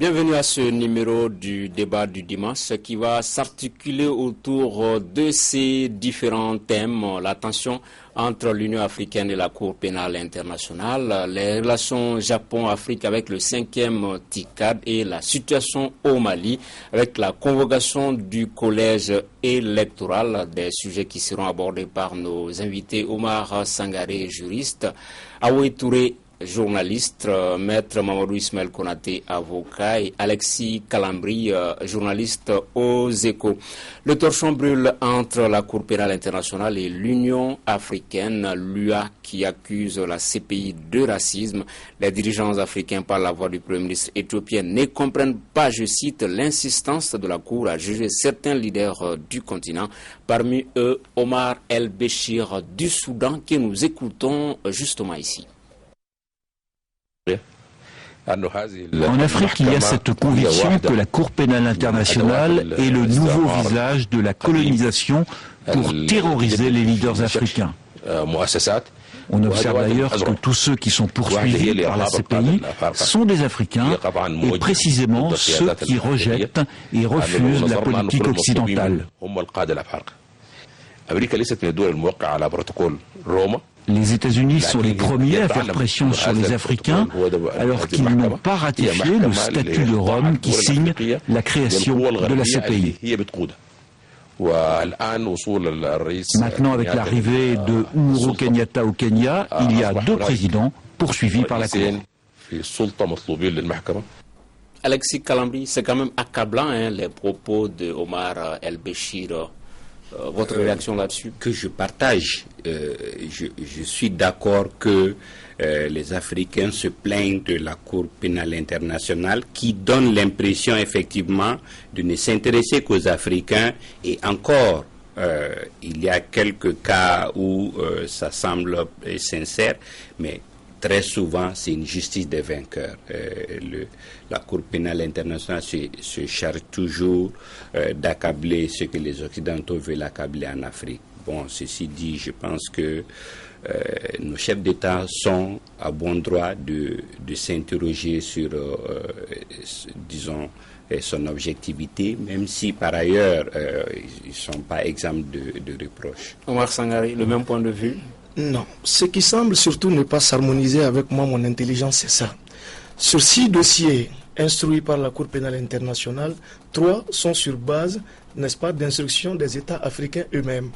Bienvenue à ce numéro du débat du dimanche qui va s'articuler autour de ces différents thèmes. La tension entre l'Union africaine et la Cour pénale internationale, les relations Japon-Afrique avec le 5e TICAD et la situation au Mali avec la convocation du collège électoral, des sujets qui seront abordés par nos invités Omar Sangaré, juriste, Aoué Touré, journaliste, Maître Mamadou Ismaël Konaté, avocat, et Alexis Kalambri, journaliste aux Échos. Le torchon brûle entre la Cour pénale internationale et l'Union africaine, l'UA, qui accuse la CPI de racisme. Les dirigeants africains, par la voix du Premier ministre éthiopien, ne comprennent pas, je cite, l'insistance de la Cour à juger certains leaders du continent, parmi eux Omar El-Béchir du Soudan, que nous écoutons justement ici. En Afrique, il y a cette conviction que la Cour pénale internationale est le nouveau visage de la colonisation pour terroriser les leaders africains. On observe d'ailleurs que tous ceux qui sont poursuivis par la CPI sont des Africains et précisément ceux qui rejettent et refusent la politique occidentale. Les États-Unis sont les premiers à faire pression sur les Africains alors qu'ils n'ont pas ratifié le statut de Rome qui signe la création de la CPI. Maintenant, avec l'arrivée de Uhuru Kenyatta au Kenya, il y a deux présidents poursuivis par la Cour. Alexis Kalambri, c'est quand même accablant les propos de Omar El-Béchir. Votre réaction là-dessus? Que je partage. Je suis d'accord que les Africains se plaignent de la Cour pénale internationale qui donne l'impression effectivement de ne s'intéresser qu'aux Africains, et encore il y a quelques cas où ça semble sincère, mais très souvent, c'est une justice des vainqueurs. La Cour pénale internationale se charge toujours d'accabler ce que les Occidentaux veulent accabler en Afrique. Bon, ceci dit, je pense que nos chefs d'État sont à bon droit de s'interroger sur, disons, son objectivité, même si par ailleurs, ils ne sont pas exempts de reproches. Omar Sangaré, le même point de vue? Non. Ce qui semble surtout ne pas s'harmoniser avec moi, mon intelligence, c'est ça. Sur 6 dossiers instruits par la Cour pénale internationale, 3 sont sur base, n'est-ce pas, d'instructions des États africains eux-mêmes.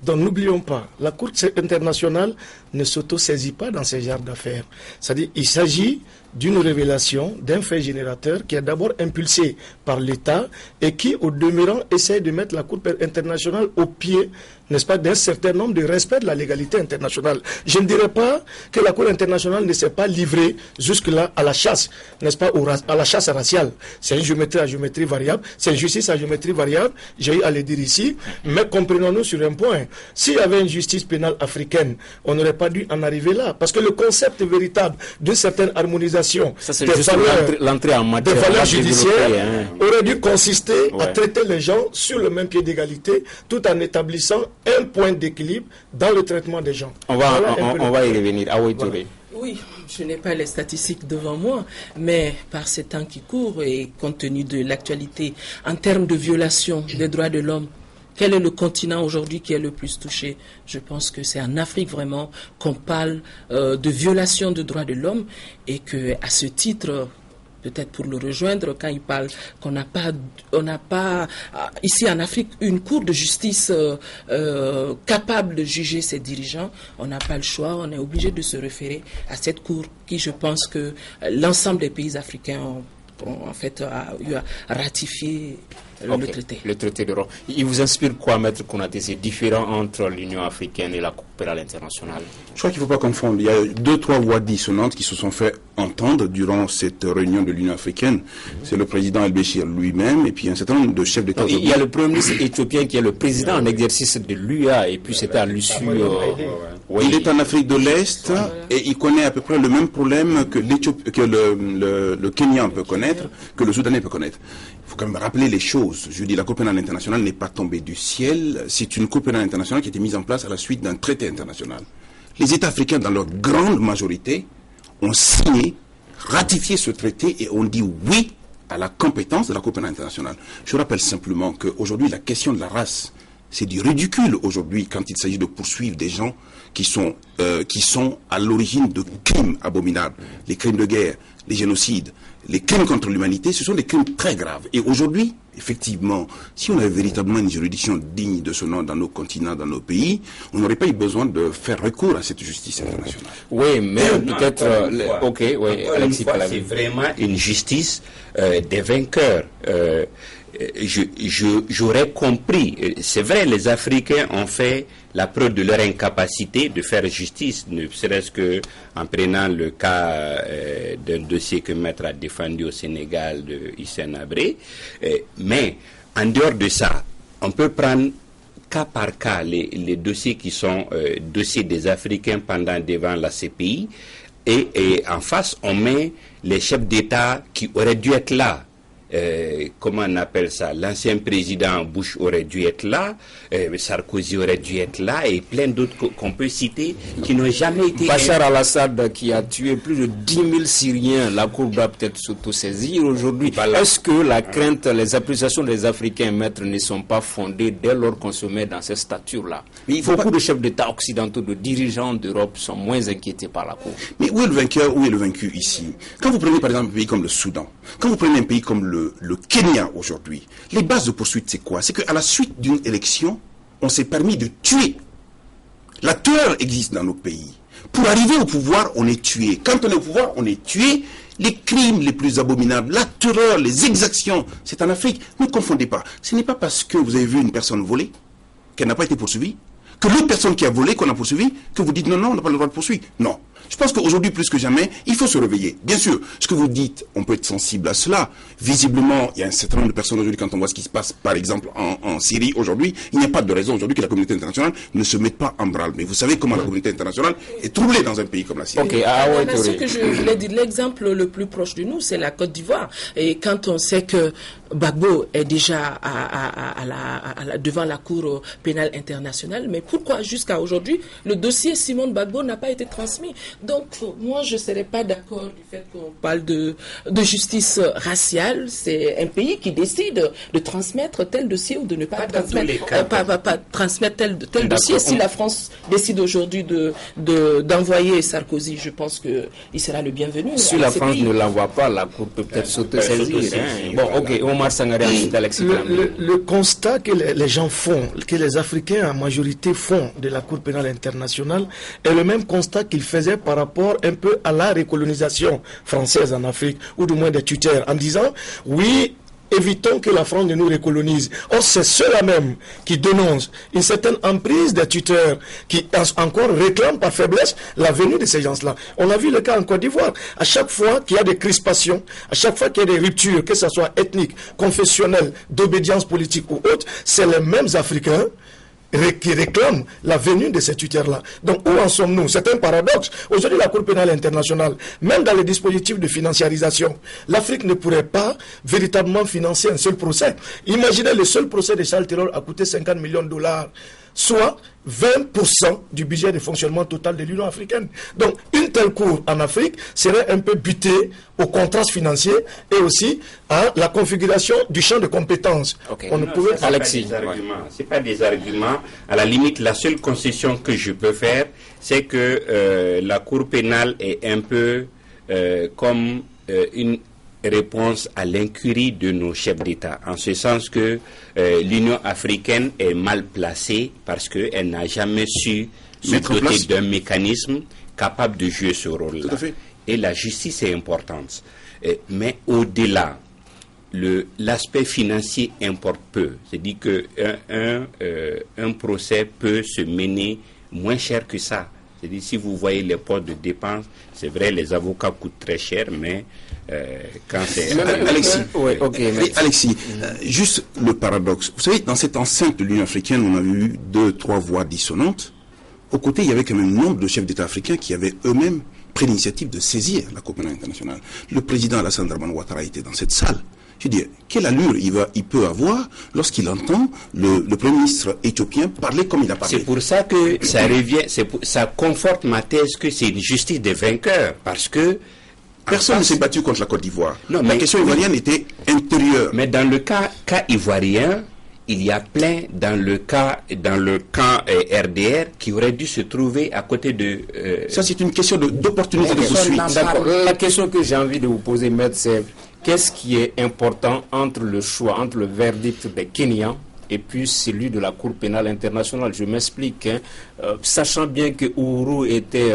Donc n'oublions pas, la Cour internationale ne s'auto-saisit pas dans ce genre d'affaires. C'est-à-dire il s'agit d'une révélation, d'un fait générateur qui est d'abord impulsé par l'État et qui, au demeurant, essaie de mettre la Cour internationale au pied, n'est-ce pas, d'un certain nombre de respect de la légalité internationale. Je ne dirais pas que la Cour internationale ne s'est pas livrée jusque-là à la chasse, n'est-ce pas, à la chasse raciale. C'est une géométrie à géométrie variable, c'est une justice à géométrie variable, j'ai eu à le dire ici, mais comprenons-nous sur un point. S'il y avait une justice pénale africaine, on n'aurait pas dû en arriver là, parce que le concept véritable d'une certaine harmonisation des valeurs judiciaires aurait dû consister à traiter les gens sur le même pied d'égalité, tout en établissant un point d'équilibre dans le traitement des gens. On va y revenir. Voilà. Oui, je n'ai pas les statistiques devant moi, mais par ces temps qui courent et compte tenu de l'actualité en termes de violation des droits de l'homme, quel est le continent aujourd'hui qui est le plus touché? Je pense que c'est en Afrique vraiment qu'on parle de violation de droits de l'homme, et que à ce titre, peut-être pour le rejoindre, quand il parle qu'on n'a pas ici en Afrique une cour de justice capable de juger ses dirigeants, on n'a pas le choix, on est obligé de se référer à cette cour qui, je pense que l'ensemble des pays africains ont en fait eu à ratifier le traité. Le traité de Rome. Il vous inspire quoi, Maître Konaté, ces différends entre l'Union africaine et la Cour pénale internationale? Je crois qu'il ne faut pas confondre. Il y a 2-3 voix dissonantes qui se sont fait entendre durant cette réunion de l'Union africaine. C'est le président El-Béchir lui-même et puis un certain nombre de chefs d'État. Il y a le Premier ministre éthiopien qui est le président en exercice de l'UA, et puis c'était à l'issue... Il est en Afrique de l'Est et il connaît à peu près le même problème que le Kenyan peut connaître, que le Soudanais peut connaître. Il faut quand même rappeler les choses. Je dis, la Cour pénale internationale n'est pas tombée du ciel. C'est une Cour pénale internationale qui a été mise en place à la suite d'un traité international. Les États africains, dans leur grande majorité, ont signé, ratifié ce traité et ont dit oui à la compétence de la Cour pénale internationale. Je rappelle simplement qu'aujourd'hui, la question de la race, c'est du ridicule aujourd'hui quand il s'agit de poursuivre des gens qui sont à l'origine de crimes abominables, les crimes de guerre, les génocides, les crimes contre l'humanité. Ce sont des crimes très graves. Et aujourd'hui, effectivement, si on avait véritablement une juridiction digne de ce nom dans nos continents, dans nos pays, on n'aurait pas eu besoin de faire recours à cette justice internationale. Oui, mais peut-être... ok, oui, Alexis c'est vraiment une justice des vainqueurs. J'aurais compris. C'est vrai, les Africains ont fait la preuve de leur incapacité de faire justice, ne serait-ce que en prenant le cas d'un dossier que Maître a défendu au Sénégal de Hissène Habré. Mais en dehors de ça, on peut prendre cas par cas les dossiers qui sont dossiers des Africains pendant devant la CPI, et en face on met les chefs d'État qui auraient dû être là. Comment on appelle ça, l'ancien président Bush aurait dû être là, Sarkozy aurait dû être là, et plein d'autres qu'on peut citer qui n'ont jamais été... Bachar al-Assad qui a tué plus de 10 000 Syriens, la Cour doit peut-être s'autosaisir aujourd'hui. Voilà. Est-ce que la crainte, les appréciations des Africains, maîtres, ne sont pas fondées dès lors qu'on se met dans cette stature-là? Beaucoup de chefs d'État occidentaux, de dirigeants d'Europe sont moins inquiétés par la Cour. Mais où est le vainqueur, où est le vaincu ici? Quand vous prenez par exemple un pays comme le Soudan, quand vous prenez un pays comme le Kenya aujourd'hui, les bases de poursuite, c'est quoi? C'est qu'à la suite d'une élection, on s'est permis de tuer. La terreur existe dans nos pays. Pour arriver au pouvoir, on est tué. Quand on est au pouvoir, on est tué. Les crimes les plus abominables, la terreur, les exactions, c'est en Afrique. Ne confondez pas. Ce n'est pas parce que vous avez vu une personne voler qu'elle n'a pas été poursuivie, que l'autre personne qui a volé, qu'on a poursuivi, que vous dites non, on n'a pas le droit de poursuivre. Non. Je pense qu'aujourd'hui, plus que jamais, il faut se réveiller. Bien sûr, ce que vous dites, on peut être sensible à cela. Visiblement, il y a un certain nombre de personnes aujourd'hui, quand on voit ce qui se passe, par exemple, en Syrie aujourd'hui, il n'y a pas de raison aujourd'hui que la communauté internationale ne se mette pas en branle. Mais vous savez comment la communauté internationale est troublée dans un pays comme la Syrie. Okay. Ce que je voulais dire, l'exemple le plus proche de nous, c'est la Côte d'Ivoire. Et quand on sait que Gbagbo est déjà devant la Cour pénale internationale, mais pourquoi jusqu'à aujourd'hui, le dossier Simone Gbagbo n'a pas été transmis? Donc, moi, je ne serais pas d'accord du fait qu'on parle de justice raciale. C'est un pays qui décide de transmettre tel dossier ou de ne pas transmettre, pas transmettre tel dossier. Si la France décide aujourd'hui d'envoyer Sarkozy, je pense qu'il sera le bienvenu. Si la France ne l'envoie pas, la Cour peut peut-être s'autosaisir. Bon, ok, Omar Sangaré, ensuite Alexis. Le constat que les gens font, que les Africains en majorité font de la Cour pénale internationale est le même constat qu'ils faisaient par rapport un peu à la recolonisation française en Afrique, ou du moins des tuteurs, en disant oui, évitons que la France ne nous recolonise. Or, c'est ceux-là même qui dénoncent une certaine emprise des tuteurs, qui encore réclament par faiblesse la venue de ces gens-là. On a vu le cas en Côte d'Ivoire. À chaque fois qu'il y a des crispations, à chaque fois qu'il y a des ruptures, que ce soit ethniques, confessionnelles, d'obédience politique ou autre, c'est les mêmes Africains qui réclament la venue de ces tuteurs-là. Donc, où en sommes-nous? C'est un paradoxe. Aujourd'hui, la Cour pénale internationale, même dans les dispositifs de financiarisation, l'Afrique ne pourrait pas véritablement financer un seul procès. Imaginez, le seul procès de Charles Taylor a coûté 50 millions de dollars, soit 20% du budget de fonctionnement total de l'Union africaine. Donc, une telle cour en Afrique serait un peu butée au contraste financier et aussi à la configuration du champ de compétences. Okay. On ne pouvait... Alexis, c'est pas des arguments. À la limite, la seule concession que je peux faire, c'est que la Cour pénale est un peu comme une réponse à l'incurie de nos chefs d'État, en ce sens que l'Union africaine est mal placée parce qu'elle n'a jamais su se doter d'un mécanisme capable de jouer ce rôle-là. Et la justice est importante. Mais au-delà, l'aspect financier importe peu. C'est-à-dire qu'un procès peut se mener moins cher que ça. C'est-à-dire, si vous voyez les postes de dépenses, c'est vrai, les avocats coûtent très cher, mais quand c'est... Alexis, Alexis, juste le paradoxe. Vous savez, dans cette enceinte de l'Union africaine, on a eu 2-3 voix dissonantes. Au côté, il y avait quand même un nombre de chefs d'État africains qui avaient eux-mêmes pris l'initiative de saisir la Cour pénale internationale. Le président Alassane Dramane Ouattara était dans cette salle. Je veux dire, quelle allure il peut avoir lorsqu'il entend le Premier ministre éthiopien parler comme il a parlé? C'est pour ça que ça revient, ça conforte ma thèse que c'est une justice des vainqueurs, parce que Personne ne s'est battu contre la Côte d'Ivoire. La question ivoirienne était intérieure. Mais dans le cas ivoirien, il y a plein dans le camp RDR qui aurait dû se trouver à côté de... Ça, c'est une question d'opportunité de poursuite. La question que j'ai envie de vous poser, Maître, c'est qu'est-ce qui est important entre le choix, entre le verdict des Kenyans et puis celui de la Cour pénale internationale? Je m'explique, sachant bien que Uhuru était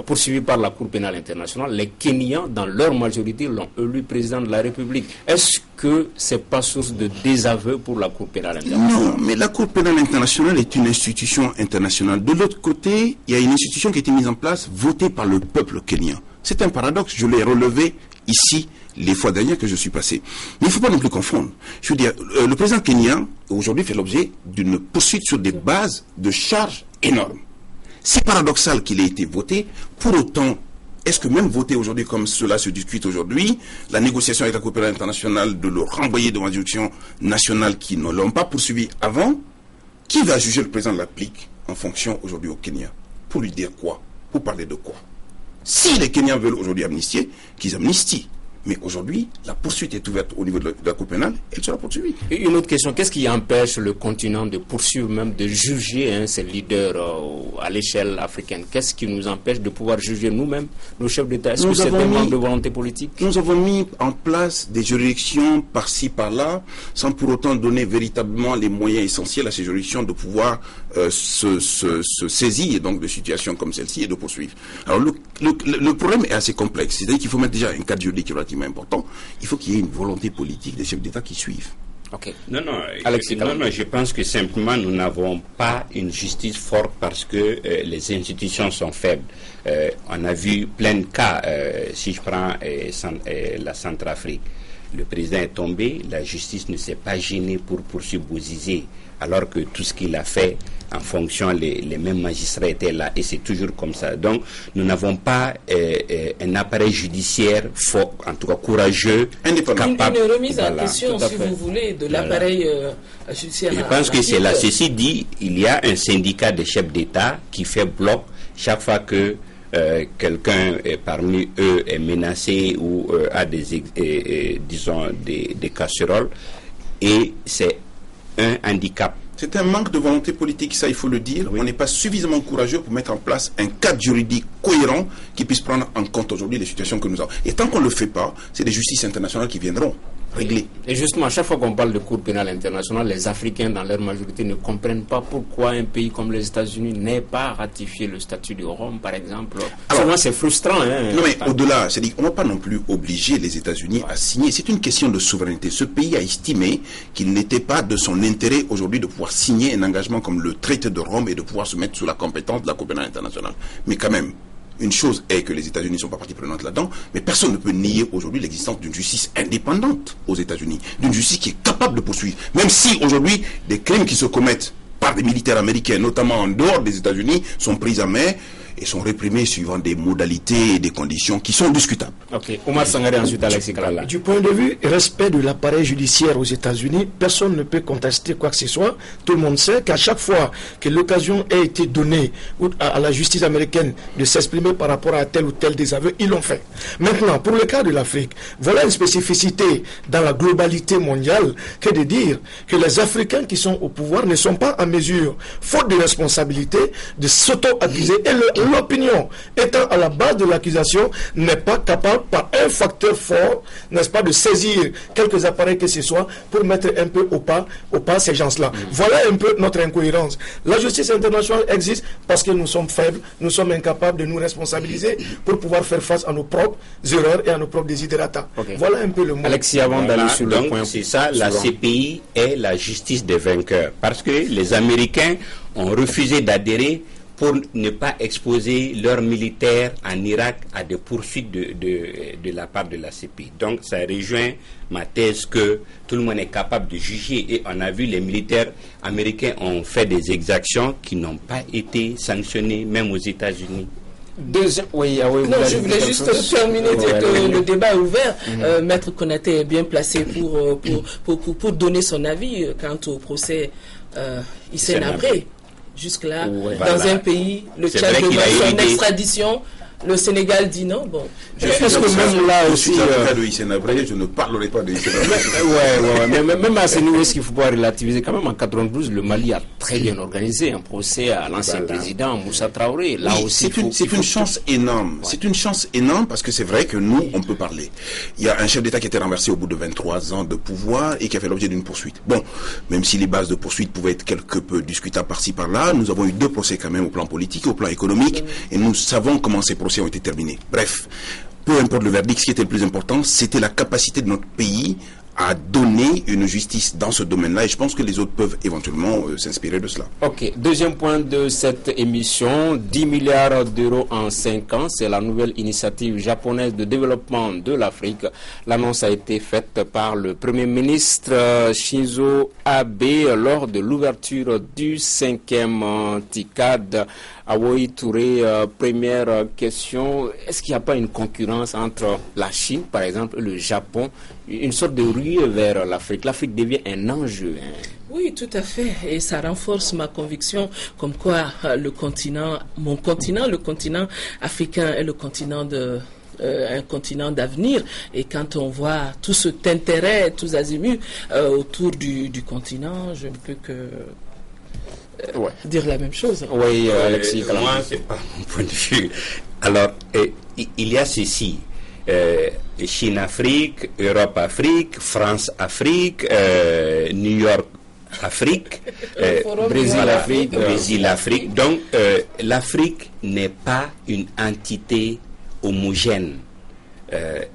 poursuivi par la Cour pénale internationale, les Kenyans, dans leur majorité, l'ont élu président de la République. Est-ce que c'est pas source de désaveu pour la Cour pénale internationale? Non, mais la Cour pénale internationale est une institution internationale. De l'autre côté, il y a une institution qui a été mise en place, votée par le peuple kenyan. C'est un paradoxe, je l'ai relevé ici les fois dernières que je suis passé. Mais il ne faut pas non plus confondre. Je veux dire, le président kenyan, aujourd'hui, fait l'objet d'une poursuite sur des bases de charges énormes. C'est paradoxal qu'il ait été voté. Pour autant, est-ce que même voter aujourd'hui comme cela se discute aujourd'hui, la négociation avec la Cour pénale internationale de le renvoyer devant la juridiction nationale qui ne l'ont pas poursuivi avant, qui va juger le président de la République en fonction aujourd'hui au Kenya? Pour lui dire quoi? Pour parler de quoi? Si les Kenyans veulent aujourd'hui amnistier, qu'ils amnistient. Mais aujourd'hui, la poursuite est ouverte au niveau de la Cour pénale, elle sera poursuivie. Et une autre question, qu'est-ce qui empêche le continent de poursuivre, même de juger ses leaders à l'échelle africaine? Qu'est-ce qui nous empêche de pouvoir juger nous-mêmes, nos chefs d'État? Est-ce que c'est un manque de volonté politique? Nous avons mis en place des juridictions par-ci, par-là, sans pour autant donner véritablement les moyens essentiels à ces juridictions de pouvoir se saisir donc de situations comme celle-ci et de poursuivre. Alors le problème est assez complexe, c'est-à-dire qu'il faut mettre déjà un cadre juridique relativement important. Il faut qu'il y ait une volonté politique des chefs d'État qui suivent. Okay. Non, je pense que simplement nous n'avons pas une justice forte parce que les institutions sont faibles. On a vu plein de cas, si je prends la Centrafrique. Le président est tombé, la justice ne s'est pas gênée pour poursuivre Bozizé, alors que tout ce qu'il a fait, en fonction, les mêmes magistrats étaient là, et c'est toujours comme ça. Donc, nous n'avons pas un appareil judiciaire fort, en tout cas courageux, capable. Une remise en question, si vous voulez, de l'appareil judiciaire. Je pense que c'est là. Ceci dit, il y a un syndicat des chefs d'État qui fait bloc chaque fois que quelqu'un parmi eux est menacé ou a disons des casseroles, et c'est un handicap. C'est un manque de volonté politique, ça il faut le dire. Oui. On n'est pas suffisamment courageux pour mettre en place un cadre juridique cohérent qui puisse prendre en compte aujourd'hui les situations que nous avons. Et tant qu'on ne le fait pas, c'est des justices internationales qui viendront régler. Et justement, à chaque fois qu'on parle de Cour pénale internationale, les Africains, dans leur majorité, ne comprennent pas pourquoi un pays comme les États-Unis n'ait pas ratifié le statut de Rome, par exemple. Alors, c'est frustrant. Non, mais au-delà, c'est-à-dire qu'on ne va pas non plus obliger les États-Unis à signer. C'est une question de souveraineté. Ce pays a estimé qu'il n'était pas de son intérêt aujourd'hui de pouvoir signer un engagement comme le traité de Rome et de pouvoir se mettre sous la compétence de la Cour pénale internationale. Mais quand même, une chose est que les États-Unis ne sont pas partie prenante là-dedans, mais personne ne peut nier aujourd'hui l'existence d'une justice indépendante aux États-Unis, d'une justice qui est capable de poursuivre. Même si aujourd'hui, des crimes qui se commettent par des militaires américains, notamment en dehors des États-Unis, sont pris en main et sont réprimés suivant des modalités et des conditions qui sont discutables. Ok. Omar Sangaré, ensuite Alexis Kalala. Du point de vue respect de l'appareil judiciaire aux États-Unis, personne ne peut contester quoi que ce soit. Tout le monde sait qu'à chaque fois que l'occasion a été donnée à la justice américaine de s'exprimer par rapport à tel ou tel désaveu, ils l'ont fait. Maintenant, pour le cas de l'Afrique, voilà une spécificité dans la globalité mondiale que de dire que les Africains qui sont au pouvoir ne sont pas en mesure, faute de responsabilité, de s'auto-accuser. Et l'opinion étant à la base de l'accusation n'est pas capable par un facteur fort, n'est-ce pas, de saisir quelques appareils que ce soit pour mettre un peu au pas ces gens-là. Voilà un peu notre incohérence. La justice internationale existe parce que nous sommes faibles, nous sommes incapables de nous responsabiliser pour pouvoir faire face à nos propres erreurs et à nos propres desiderata. Okay. Voilà un peu le mot. Alexis, avant d'aller sur le point, c'est ça, la CPI est la justice des vainqueurs, parce que les Américains ont refusé d'adhérer pour ne pas exposer leurs militaires en Irak à des poursuites de la part de la CPI. Donc ça rejoint ma thèse que tout le monde est capable de juger, et on a vu les militaires américains ont fait des exactions qui n'ont pas été sanctionnées même aux États-Unis. Non, je voulais juste terminer, dire que le débat est ouvert. Maître Konaté est bien placé pour donner son avis quant au procès Hissène Habré. Jusque-là, dans un pays, le Tchad demande son extradition. Le Sénégal dit non. Bon. Est-ce que même là aussi... Je suis avocat de Hissène Habré, je ne parlerai pas de Hissène Habré. mais même à ce niveau, est-ce qu'il faut pas relativiser? Quand même, en 92, le Mali a très bien organisé un procès à l'ancien président Moussa Traoré. Là aussi, c'est une chance énorme. C'est une chance énorme parce que c'est vrai que nous, on peut parler. Il y a un chef d'État qui a été renversé au bout de 23 ans de pouvoir et qui a fait l'objet d'une poursuite. Bon, même si les bases de poursuite pouvaient être quelque peu discutables par-ci par-là, nous avons eu 2 procès quand même au plan politique et au plan économique, et nous savons comment ces procès ont été terminés. Bref, peu importe le verdict, ce qui était le plus important, c'était la capacité de notre pays à donner une justice dans ce domaine-là, et je pense que les autres peuvent éventuellement s'inspirer de cela. Ok, deuxième point de cette émission, 10 milliards d'euros en 5 ans, c'est la nouvelle initiative japonaise de développement de l'Afrique. L'annonce a été faite par le Premier ministre Shinzo Abe lors de l'ouverture du 5e TICAD. Awoy Touré, première question, est-ce qu'il n'y a pas une concurrence entre la Chine, par exemple, et le Japon, une sorte de ruée vers l'Afrique? L'Afrique devient un enjeu. Oui, tout à fait. Et ça renforce ma conviction comme quoi le continent africain est le continent un continent d'avenir, et quand on voit tout cet intérêt, tous azimuts autour du continent, je ne peux que dire la même chose. Oui, Alexis. Moi, c'est pas mon point de vue. Alors, il y a ceci. Chine-Afrique, Europe-Afrique, France-Afrique, New York-Afrique, Brésil-Afrique. Donc, l'Afrique n'est pas une entité homogène.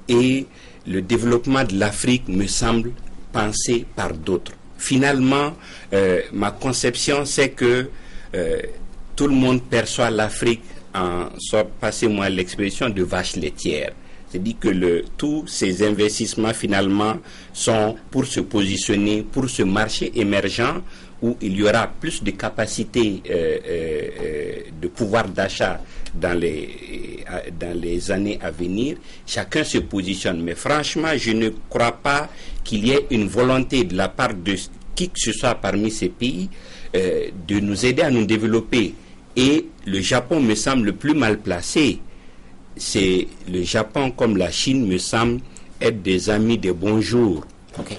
Et le développement de l'Afrique me semble pensé par d'autres. Finalement, ma conception, c'est que tout le monde perçoit l'Afrique en sorte, passez-moi l'expression, de vache laitière. C'est-à-dire que tous ces investissements, finalement, sont pour se positionner, pour ce marché émergent où il y aura plus de capacité de pouvoir d'achat dans les années à venir. Chacun se positionne. Mais franchement, je ne crois pas qu'il y ait une volonté de la part de qui que ce soit parmi ces pays de nous aider à nous développer. Et le Japon me semble le plus mal placé. C'est le Japon comme la Chine me semble être des amis de bonjour. Ok,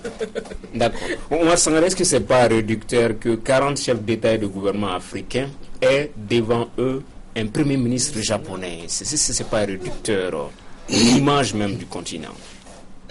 d'accord. Omar Sangaré, est-ce que c'est pas réducteur que 40 chefs d'État et de gouvernement africains aient devant eux un premier ministre japonais? C'est pas réducteur, l'image même du continent?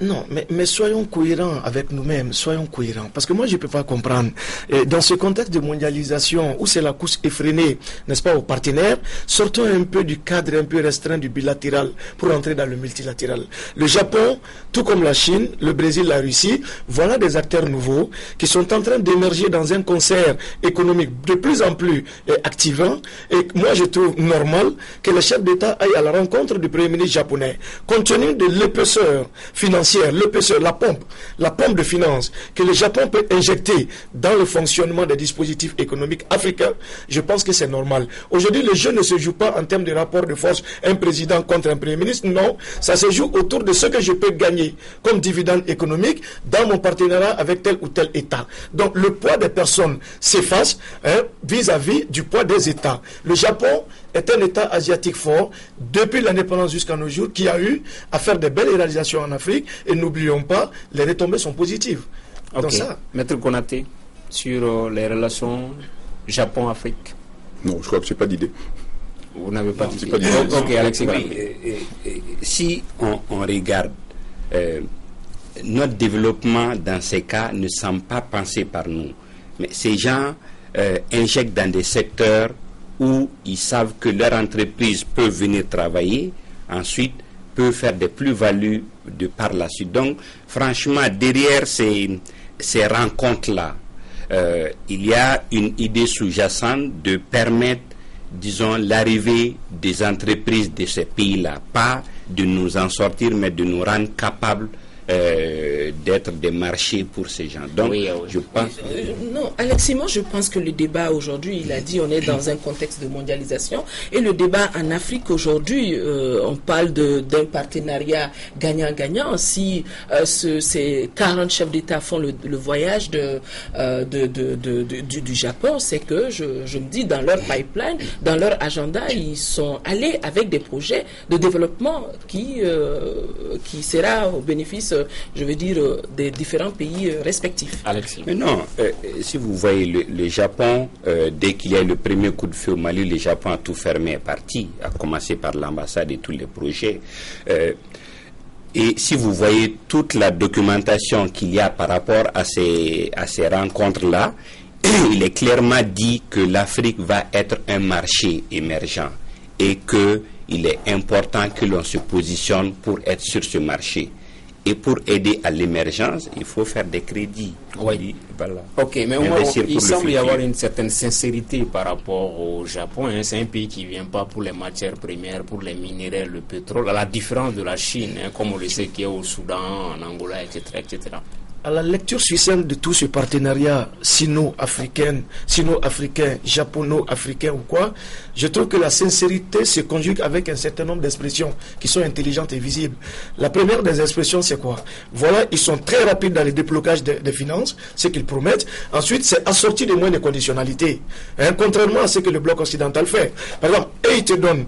Non, mais soyons cohérents avec nous-mêmes, soyons cohérents. Parce que moi, je ne peux pas comprendre. Et dans ce contexte de mondialisation, où c'est la course effrénée, n'est-ce pas, aux partenaires, sortons un peu du cadre un peu restreint du bilatéral pour entrer dans le multilatéral. Le Japon, tout comme la Chine, le Brésil, la Russie, voilà des acteurs nouveaux qui sont en train d'émerger dans un concert économique de plus en plus activant. Et moi, je trouve normal que les chefs d'État aillent à la rencontre du Premier ministre japonais. Compte tenu de l'épaisseur financière, l'épaisseur, la pompe de finances que le Japon peut injecter dans le fonctionnement des dispositifs économiques africains, je pense que c'est normal. Aujourd'hui, le jeu ne se joue pas en termes de rapport de force, un président contre un premier ministre, non, ça se joue autour de ce que je peux gagner comme dividende économique dans mon partenariat avec tel ou tel État. Donc le poids des personnes s'efface vis-à-vis du poids des États. Le Japon est un État asiatique fort depuis l'indépendance jusqu'à nos jours, qui a eu à faire de belles réalisations en Afrique, et n'oublions pas, les retombées sont positives. Okay. Dans ça. Maître Konaté, sur les relations Japon-Afrique. Non, je crois que je n'ai pas d'idée. Vous n'avez pas d'idée. Ok, Alexis. Si on regarde, notre développement dans ces cas ne semble pas pensé par nous. Mais ces gens injectent dans des secteurs où ils savent que leur entreprise peut venir travailler, ensuite peut faire des plus-values de par la suite. Donc, franchement, derrière ces rencontres-là, il y a une idée sous-jacente de permettre, disons, l'arrivée des entreprises de ces pays-là, pas de nous en sortir, mais de nous rendre capables d'être des marchés pour ces gens. Donc, je pense... non, Alexis, moi je pense que le débat aujourd'hui, il a dit, on est dans un contexte de mondialisation, et le débat en Afrique aujourd'hui, on parle d'un partenariat gagnant-gagnant. Si ces 40 chefs d'État font le voyage du Japon, c'est que, je me dis, dans leur pipeline, dans leur agenda, ils sont allés avec des projets de développement qui sera au bénéfice, je veux dire, des différents pays respectifs. Alexis. Mais non, si vous voyez le Japon, dès qu'il y a eu le premier coup de feu au Mali, le Japon a tout fermé, est parti, à commencer par l'ambassade et tous les projets. Et si vous voyez toute la documentation qu'il y a par rapport à ces rencontres-là, il est clairement dit que l'Afrique va être un marché émergent et qu'il est important que l'on se positionne pour être sur ce marché. Et pour aider à l'émergence, il faut faire des crédits. Oui. Voilà. Ok, mais il semble y avoir une certaine sincérité par rapport au Japon. Hein. C'est un pays qui ne vient pas pour les matières premières, pour les minéraux, le pétrole, à la différence de la Chine, hein, comme on le sait qu'il y a au Soudan, en Angola, etc., etc. À la lecture succincte de tout ce partenariat sino-africain, japono-africain ou quoi, je trouve que la sincérité se conjugue avec un certain nombre d'expressions qui sont intelligentes et visibles. La première des expressions, c'est quoi? Voilà, ils sont très rapides dans le déblocage des finances, ce qu'ils promettent. Ensuite, c'est assorti de moins de conditionnalités. Hein, contrairement à ce que le bloc occidental fait. Par exemple, ils te donnent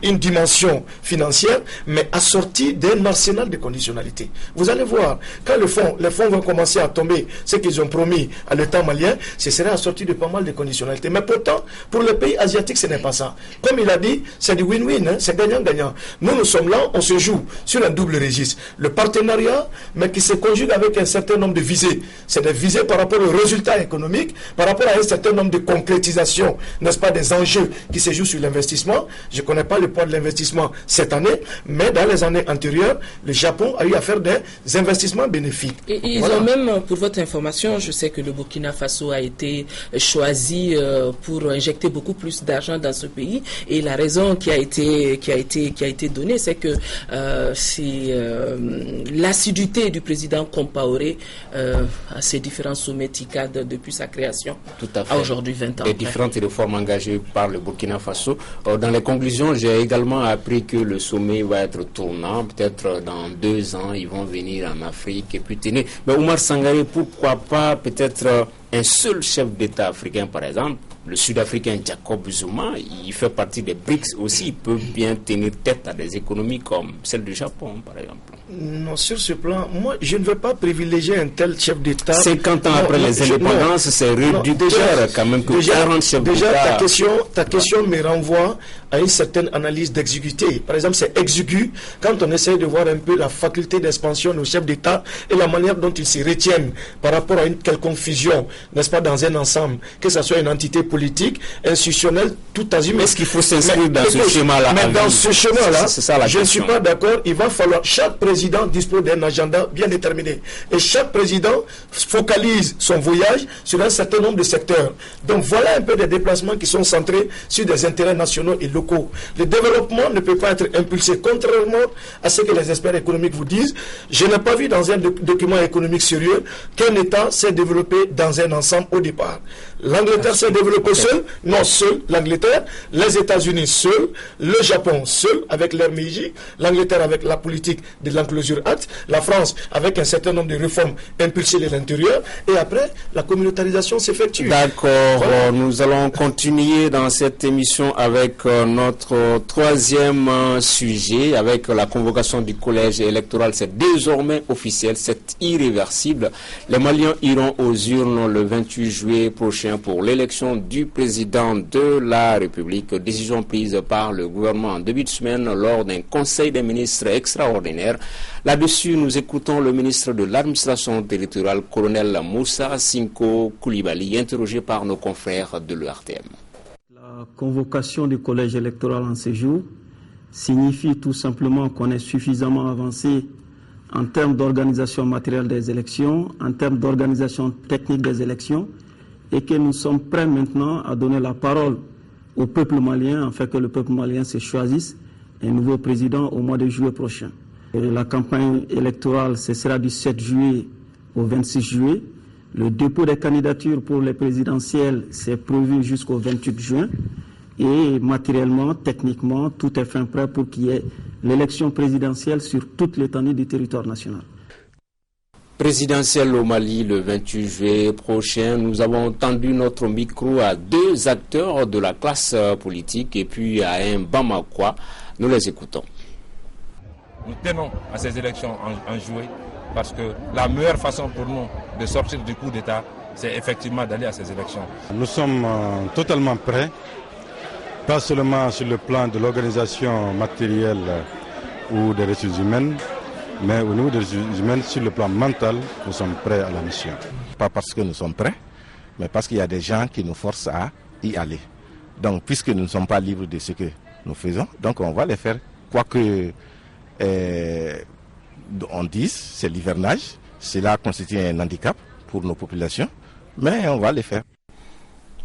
une dimension financière, mais assortie d'un arsenal de conditionnalités. Vous allez voir, quand les fonds vont commencer à tomber, ce qu'ils ont promis à l'État malien, ce serait assorti de pas mal de conditionnalités. Mais pourtant, pour les pays asiatiques, ce n'est pas ça. Comme il a dit, c'est du win-win, hein, c'est gagnant-gagnant. Nous sommes là, on se joue sur un double registre. Le partenariat, mais qui se conjugue avec un certain nombre de visées. C'est des visées par rapport aux résultats économiques, par rapport à un certain nombre de concrétisations, n'est-ce pas, des enjeux qui se jouent sur l'investissement. Je ne connais pas le poids de l'investissement cette année, mais dans les années antérieures, le Japon a eu à faire des investissements bénéfiques. Et ils ont même, pour votre information, je sais que le Burkina Faso a été choisi pour injecter beaucoup plus d'argent dans ce pays. Et la raison qui a été donnée, c'est que c'est l'assiduité du président Compaoré à ces différents sommets TICAD depuis sa création. Tout à fait. À aujourd'hui 20 ans. Les différentes réformes engagées par le Burkina Faso. Dans les conclusions, j'ai également appris que le sommet va être tournant. Peut-être dans 2 ans, ils vont venir en Afrique et puis tenir. Mais Oumar Sangaré, pourquoi pas peut-être un seul chef d'État africain, par exemple, le Sud-Africain Jacob Zuma, il fait partie des BRICS aussi, il peut bien tenir tête à des économies comme celle du Japon, par exemple. Non, sur ce plan, moi, je ne veux pas privilégier un tel chef d'État. 50 ans après les indépendances, c'est réducteur quand même que 40 chefs d'État. Déjà, ta question me renvoie à une certaine analyse d'exiguïté. Par exemple, c'est exigu quand on essaie de voir un peu la faculté d'expansion de nos chefs d'État et la manière dont ils se retiennent par rapport à une quelconque fusion, n'est-ce pas, dans un ensemble, que ce soit une entité politique, institutionnelle, tout azimut. Est-ce qu'il faut s'inscrire dans ce schéma-là? Mais dans ce schéma-là, je ne suis pas d'accord. Il va falloir, chaque président dispose d'un agenda bien déterminé. Et chaque président focalise son voyage sur un certain nombre de secteurs. Donc voilà un peu des déplacements qui sont centrés sur des intérêts nationaux et locaux. Le développement ne peut pas être impulsé, contrairement à ce que les experts économiques vous disent. Je n'ai pas vu dans un document économique sérieux qu'un État s'est développé dans un ensemble au départ. L'Angleterre s'est développée seule, non seule, l'Angleterre, les États-Unis seuls, le Japon seul avec l'ère Meiji, l'Angleterre avec la politique de l'Enclosure Act, la France avec un certain nombre de réformes impulsées de l'intérieur, et après, la communautarisation s'effectue. D'accord, voilà. Nous allons continuer dans cette émission avec notre troisième sujet, avec la convocation du collège électoral. C'est désormais officiel, c'est irréversible. Les Maliens iront aux urnes le 28 juillet prochain pour l'élection du président de la République. Décision prise par le gouvernement en début de semaine lors d'un conseil des ministres extraordinaire. Là-dessus, nous écoutons le ministre de l'administration territoriale, colonel Moussa Sinko Koulibaly, interrogé par nos confrères de l'ERTM. La convocation du collège électoral en ces jours signifie tout simplement qu'on est suffisamment avancé en termes d'organisation matérielle des élections, en termes d'organisation technique des élections, et que nous sommes prêts maintenant à donner la parole au peuple malien, afin que le peuple malien se choisisse un nouveau président au mois de juillet prochain. La campagne électorale, ce sera du 7 juillet au 26 juillet. Le dépôt des candidatures pour les présidentielles, c'est prévu jusqu'au 28 juin. Et matériellement, techniquement, tout est fin prêt pour qu'il y ait l'élection présidentielle sur toute l'étendue du territoire national. Présidentielle au Mali le 28 juillet prochain, nous avons tendu notre micro à 2 acteurs de la classe politique et puis à un Bamakois. Nous les écoutons. Nous tenons à ces élections en juillet parce que la meilleure façon pour nous de sortir du coup d'État, c'est effectivement d'aller à ces élections. Nous sommes totalement prêts, pas seulement sur le plan de l'organisation matérielle ou des ressources humaines, mais au niveau des ressources humaines, sur le plan mental, nous sommes prêts à la mission. Pas parce que nous sommes prêts, mais parce qu'il y a des gens qui nous forcent à y aller. Donc, puisque nous ne sommes pas libres de ce que nous faisons, donc on va les faire. Quoi que on dise, c'est l'hivernage, cela constitue un handicap pour nos populations, mais on va les faire.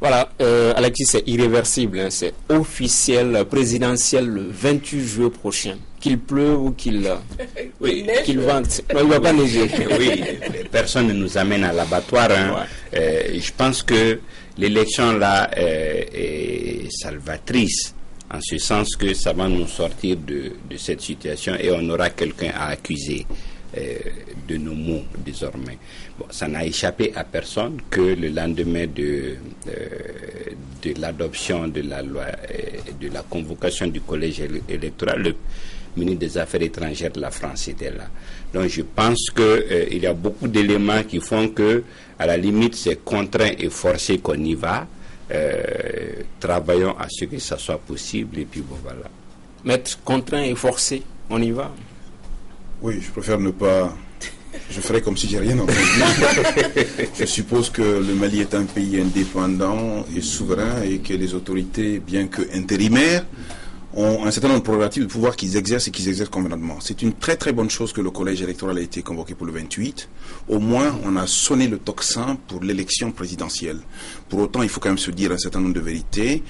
Voilà, Alexis, c'est irréversible, hein, c'est officiel, présidentiel le 28 juillet prochain. Qu'il pleuve ou qu'il vente. Non, il ne va pas neiger. Oui, personne ne nous amène à l'abattoir. Hein. Ouais. Je pense que l'élection là est salvatrice, en ce sens que ça va nous sortir de cette situation et on aura quelqu'un à accuser de nos maux désormais. Bon, ça n'a échappé à personne que le lendemain de l'adoption de la loi, de la convocation du collège électoral, le ministre des Affaires étrangères de la France était là. Donc je pense qu'il y a beaucoup d'éléments qui font que, à la limite, c'est contraint et forcé qu'on y va. Travaillons à ce que ça soit possible et puis bon voilà. Maître, contraint et forcé, on y va? Oui, je préfère ne pas... Je ferai comme si j'ai rien entendu. Je suppose que le Mali est un pays indépendant et souverain et que les autorités, bien que intérimaires, ont un certain nombre de prérogatives de pouvoir qu'ils exercent et qu'ils exercent convenablement. C'est une très très bonne chose que le collège électoral a été convoqué pour le 28. Au moins, on a sonné le tocsin pour l'élection présidentielle. Pour autant, il faut quand même se dire un certain nombre de vérités.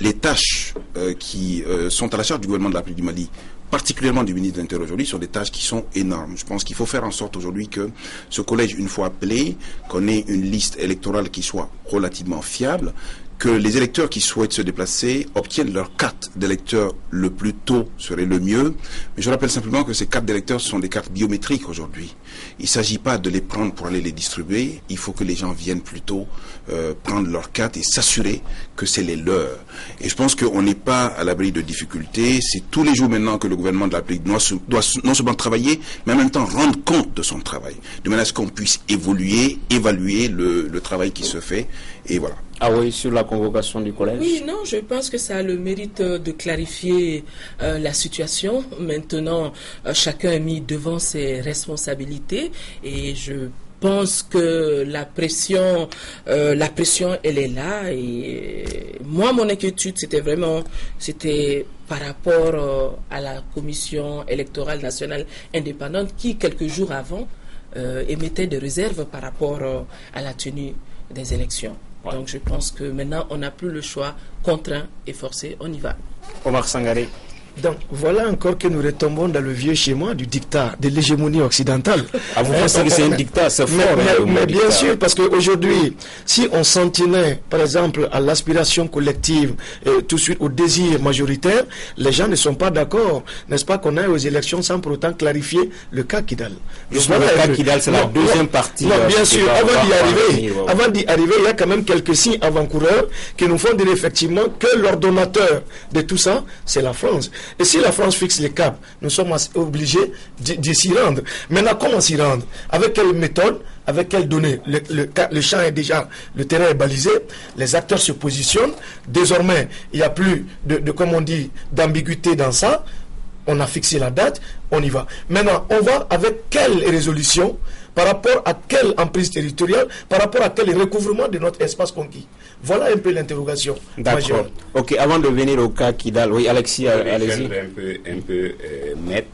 Les tâches qui sont à la charge du gouvernement de la République du Mali, particulièrement du ministre de l'Intérieur aujourd'hui, sont des tâches qui sont énormes. Je pense qu'il faut faire en sorte aujourd'hui que ce collège, une fois appelé, qu'on ait une liste électorale qui soit relativement fiable, que les électeurs qui souhaitent se déplacer obtiennent leur carte d'électeur le plus tôt serait le mieux. Mais je rappelle simplement que ces cartes d'électeurs sont des cartes biométriques aujourd'hui. Il ne s'agit pas de les prendre pour aller les distribuer. Il faut que les gens viennent plutôt prendre leur carte et s'assurer que c'est les leurs. Et je pense qu'on n'est pas à l'abri de difficultés. C'est tous les jours maintenant que le gouvernement de la République doit non seulement travailler, mais en même temps rendre compte de son travail. De manière à ce qu'on puisse évaluer le travail qui se fait. Et voilà. Ah oui, sur la convocation du collège? Oui, non, je pense que ça a le mérite de clarifier la situation. Maintenant, chacun est mis devant ses responsabilités et je pense que la pression, elle est là. Et moi, mon inquiétude, c'était par rapport à la Commission électorale nationale indépendante qui, quelques jours avant, émettait des réserves par rapport à la tenue des élections. Ouais. Donc je pense que maintenant on n'a plus le choix, contraint et forcé, on y va. Omar Sangaré. Donc voilà encore que nous retombons dans le vieux schéma du dictat, de l'hégémonie occidentale. Ah, vous pensez que c'est un dictat, c'est fort. Mais bien sûr, parce qu'aujourd'hui, si on s'en tenait, par exemple, à l'aspiration collective, et tout de suite au désir majoritaire, les gens ne sont pas d'accord, n'est-ce pas, qu'on aille aux élections sans pour autant clarifier le cas Kidal. Justement, le cas Kidal, c'est la deuxième partie. Non, bien sûr, avant d'y arriver, il y a quand même quelques signes avant-coureurs qui nous font dire effectivement que l'ordonnateur de tout ça, c'est la France. Et si la France fixe les caps, nous sommes obligés de s'y rendre. Maintenant, comment s'y rendre? Avec quelle méthode? Avec quelles données? Le champ est déjà, le terrain est balisé, les acteurs se positionnent. Désormais, il n'y a plus comme on dit, d'ambiguïté dans ça. On a fixé la date, on y va. Maintenant, on va avec quelle résolution, par rapport à quelle emprise territoriale, par rapport à quel recouvrement de notre espace conquis. Voilà un peu l'interrogation majeure. Ok, avant de venir au cas Kidal, oui, Alexis, allez-y. Un peu mettre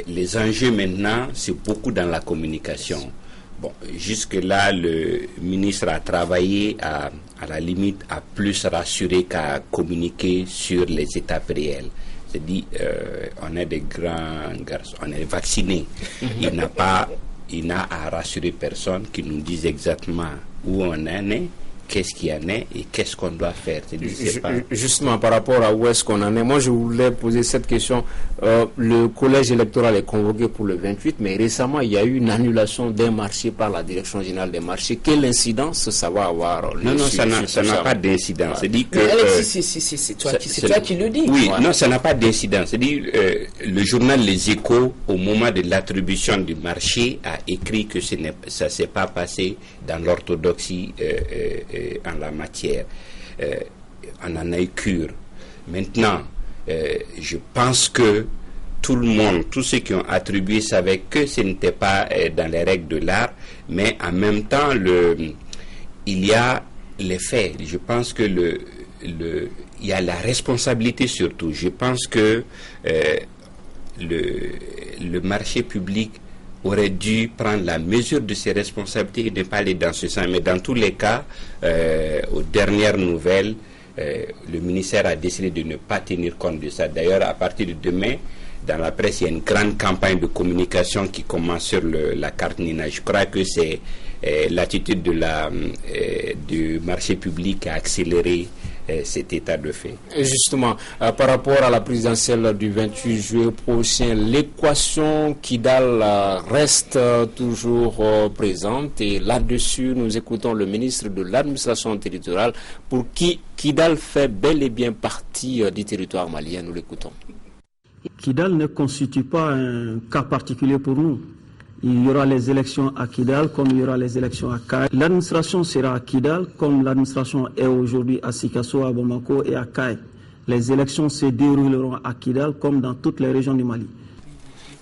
les enjeux maintenant, c'est beaucoup dans la communication. Bon, jusque-là, le ministre a travaillé à la limite à plus rassurer qu'à communiquer sur les étapes réelles. C'est-à-dire, on est des grands garçons, on est vaccinés. Il n'a à rassurer personne qui nous dise exactement où on en est, qu'est-ce qu'il y en est et qu'est-ce qu'on doit faire. Justement, par rapport à où est-ce qu'on en est, moi je voulais poser cette question. Le collège électoral est convoqué pour le 28, mais récemment il y a eu une annulation d'un marché par la direction générale des marchés. Quelle incidence ça va avoir? Non, ça n'a pas d'incidence. C'est-à-dire que c'est toi qui le dis. Oui, non, ça n'a pas d'incidence. C'est-à-dire le journal Les Échos, au moment de l'attribution du marché, a écrit que ça ne s'est pas passé dans l'orthodoxie en la matière. On en a eu cure. Maintenant, je pense que tout le monde, tous ceux qui ont attribué savaient que ce n'était pas dans les règles de l'art, mais en même temps, il y a les faits. Je pense que il y a la responsabilité surtout. Je pense que le marché public aurait dû prendre la mesure de ses responsabilités et ne pas aller dans ce sens. Mais dans tous les cas, aux dernières nouvelles, le ministère a décidé de ne pas tenir compte de ça. D'ailleurs, à partir de demain, dans la presse, il y a une grande campagne de communication qui commence sur la carte Nina. Je crois que c'est l'attitude du marché public à accélérer cet état de fait. Et justement, par rapport à la présidentielle du 28 juillet prochain, l'équation Kidal reste toujours présente et là-dessus, nous écoutons le ministre de l'administration territoriale pour qui Kidal fait bel et bien partie du territoire malien. Nous l'écoutons. Kidal ne constitue pas un cas particulier pour nous. Il y aura les élections à Kidal comme il y aura les élections à Kay. L'administration sera à Kidal comme l'administration est aujourd'hui à Sikasso, à Bamako et à Kay. Les élections se dérouleront à Kidal comme dans toutes les régions du Mali.